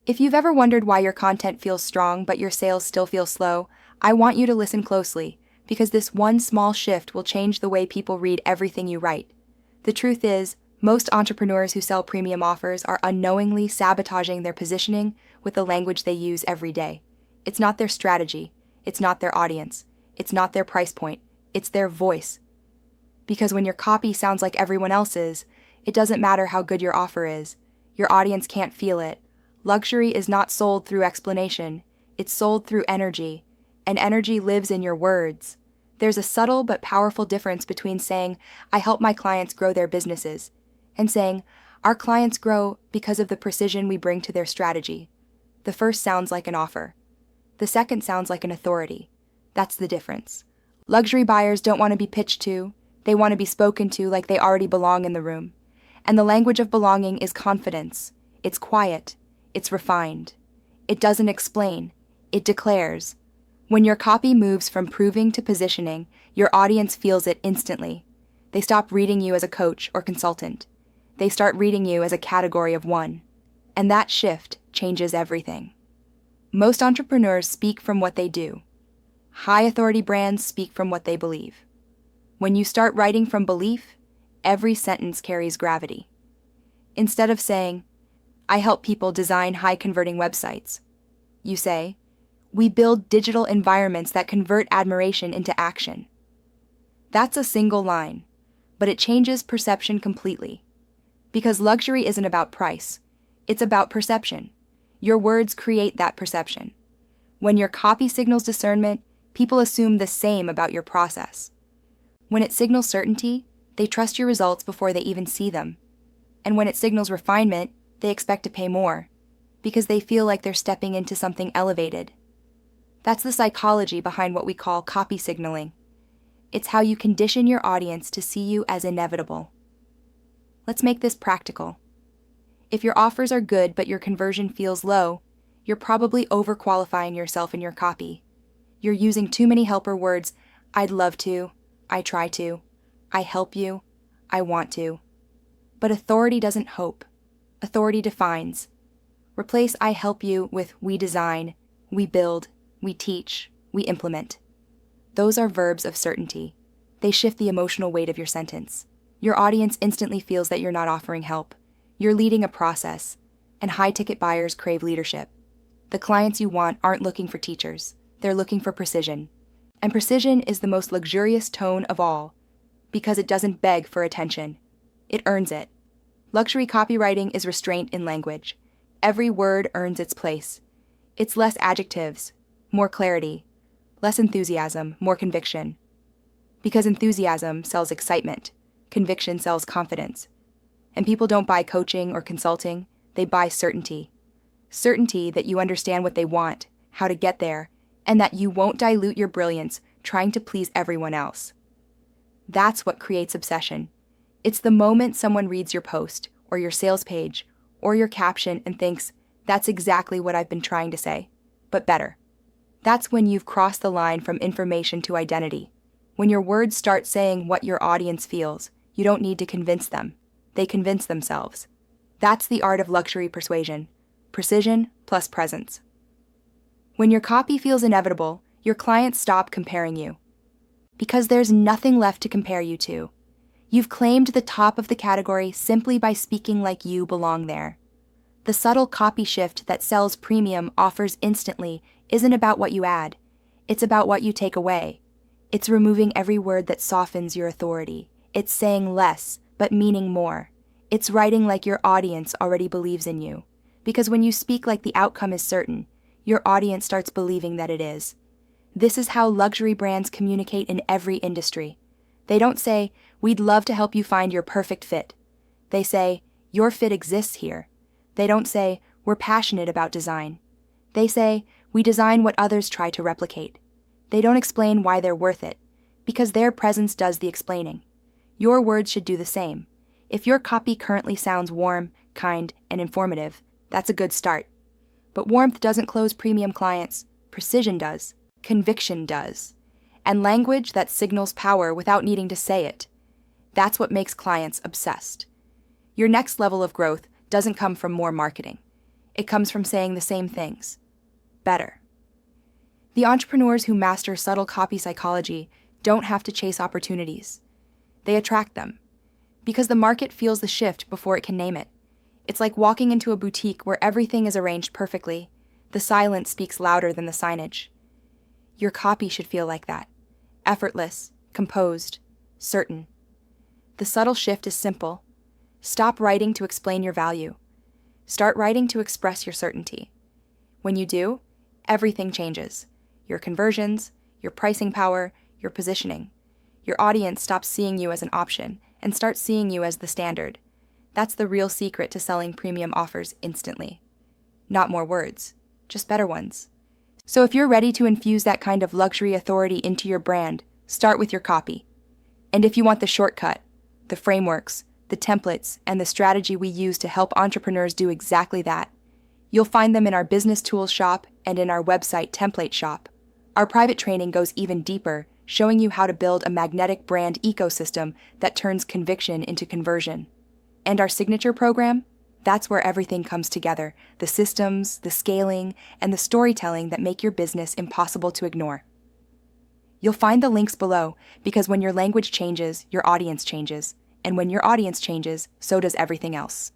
If you've ever wondered why your content feels strong but your sales still feel slow, I want you to listen closely, because this one small shift will change the way people read everything you write. The truth is, most entrepreneurs who sell premium offers are unknowingly sabotaging their positioning with the language they use every day. It's not their strategy, it's not their audience, it's not their price point, it's their voice. Because when your copy sounds like everyone else's, it doesn't matter how good your offer is. Your audience can't feel it. Luxury is not sold through explanation, it's sold through energy, and energy lives in your words. There's a subtle but powerful difference between saying, "I help my clients grow their businesses," and saying, "Our clients grow because of the precision we bring to their strategy." The first sounds like an offer. The second sounds like an authority. That's the difference. Luxury buyers don't want to be pitched to, they want to be spoken to like they already belong in the room. And the language of belonging is confidence. It's quiet. It's refined. It doesn't explain. It declares. When your copy moves from proving to positioning, your audience feels it instantly. They stop reading you as a coach or consultant. They start reading you as a category of one. And that shift changes everything. Most entrepreneurs speak from what they do. High authority brands speak from what they believe. When you start writing from belief, every sentence carries gravity. Instead of saying, "I help people design high-converting websites," you say, "We build digital environments that convert admiration into action." That's a single line, but it changes perception completely. Because luxury isn't about price, it's about perception. Your words create that perception. When your copy signals discernment, people assume the same about your process. When it signals certainty, they trust your results before they even see them. And when it signals refinement, they expect to pay more, because they feel like they're stepping into something elevated. That's the psychology behind what we call copy signaling. It's how you condition your audience to see you as inevitable. Let's make this practical. If your offers are good but your conversion feels low, you're probably overqualifying yourself in your copy. You're using too many helper words: "I'd love to," "I try to," "I help you," "I want to." But authority doesn't hope. Authority defines. Replace "I help you" with "we design," "we build," "we teach," "we implement." Those are verbs of certainty. They shift the emotional weight of your sentence. Your audience instantly feels that you're not offering help. You're leading a process, and high-ticket buyers crave leadership. The clients you want aren't looking for teachers. They're looking for precision. And precision is the most luxurious tone of all, because it doesn't beg for attention. It earns it. Luxury copywriting is restraint in language. Every word earns its place. It's less adjectives, more clarity. Less enthusiasm, more conviction. Because enthusiasm sells excitement. Conviction sells confidence. And people don't buy coaching or consulting, they buy certainty. Certainty that you understand what they want, how to get there, and that you won't dilute your brilliance trying to please everyone else. That's what creates obsession. It's the moment someone reads your post, or your sales page, or your caption and thinks, "That's exactly what I've been trying to say, but better." That's when you've crossed the line from information to identity. When your words start saying what your audience feels, you don't need to convince them. They convince themselves. That's the art of luxury persuasion. Precision plus presence. When your copy feels inevitable, your clients stop comparing you. Because there's nothing left to compare you to. You've claimed the top of the category simply by speaking like you belong there. The subtle copy shift that sells premium offers instantly isn't about what you add. It's about what you take away. It's removing every word that softens your authority. It's saying less, but meaning more. It's writing like your audience already believes in you. Because when you speak like the outcome is certain, your audience starts believing that it is. This is how luxury brands communicate in every industry. They don't say, "We'd love to help you find your perfect fit." They say, "Your fit exists here." They don't say, "We're passionate about design." They say, "We design what others try to replicate." They don't explain why they're worth it, because their presence does the explaining. Your words should do the same. If your copy currently sounds warm, kind, and informative, that's a good start. But warmth doesn't close premium clients. Precision does. Conviction does. And language that signals power without needing to say it. That's what makes clients obsessed. Your next level of growth doesn't come from more marketing. It comes from saying the same things, better. The entrepreneurs who master subtle copy psychology don't have to chase opportunities. They attract them, because the market feels the shift before it can name it. It's like walking into a boutique where everything is arranged perfectly. The silence speaks louder than the signage. Your copy should feel like that. Effortless, composed, certain. The subtle shift is simple. Stop writing to explain your value. Start writing to express your certainty. When you do, everything changes. Your conversions, your pricing power, your positioning. Your audience stops seeing you as an option and starts seeing you as the standard. That's the real secret to selling premium offers instantly. Not more words, just better ones. So if you're ready to infuse that kind of luxury authority into your brand, start with your copy. And if you want the shortcut, the frameworks, the templates, and the strategy we use to help entrepreneurs do exactly that, you'll find them in our business tools shop and in our website template shop. Our private training goes even deeper, showing you how to build a magnetic brand ecosystem that turns conviction into conversion. And our signature program? That's where everything comes together, the systems, the scaling, and the storytelling that make your business impossible to ignore. You'll find the links below, because when your language changes, your audience changes, and when your audience changes, so does everything else.